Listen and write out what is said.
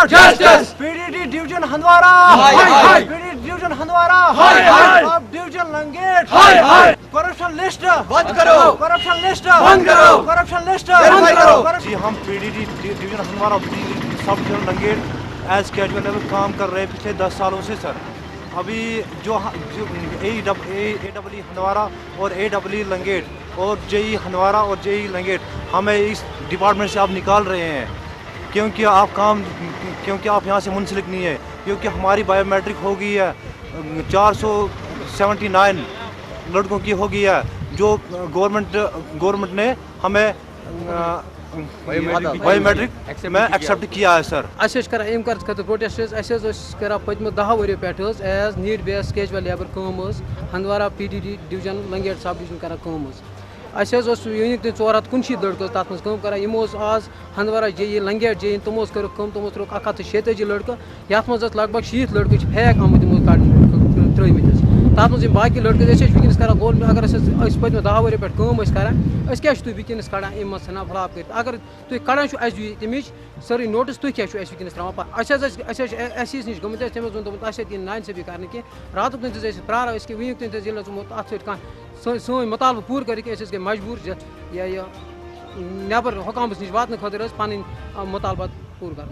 Justice! Justice! PDD Division Handwara! Hi! PDD Division Handwara! Hi! Sub Division Langate! Hi! Corruption list! बंद करो! Corruption list! बंद करो! Corruption list! बंद करो! जी हम PDD Division Handwara sub division Langate as casual level काम कर रहे हैं पिछले 10 सालों से सर। अभी जो AEE हंदवारा और AEE लंगेट और JEE हंदवारा और JEE लंगेट हमें इस डिपार्टमेंट से आप निकाल रहे हैं क्योंकि आप यहाँ से मुंसलिक नहीं है, क्योंकि हमारी बायोमेट्रिक हो गई है 479 लड़कों की हो गई है जो गवर्नमेंट ने हमें बायोमेट्रिक में एक्सेप्ट किया है सर। अम कर प्रोटेस्ट कर पतमो 10 वरियो पे as need base casual labour कम Handwara PDD division Langate sub division कर यूनिक 419 लड़कों तथ मज कर आज हंदवारा JEE लंगेट JEE तमो कर तमो त्रोक 187 लड़कों ये मज लगभग 60 लड़कों फेक आमत त्रिमित तथ मज बाकी लड़के वनस कर गवर्नमेंट अगर पतमो 10 वरियो पे कर क्या वनस कड़ान अम तना खिलाफ कर अगर तुम कड़ान तमिच सारी नोटिस तुम क्या वनस तरान नश गमत तमें वोन नाइंसाफी कर रात प्रारा वन तुम अत सो मुतालबा पूर कर गए मजबूर यह नबर हुकामस नश वातन खतर पन मुतालबा पूर कर।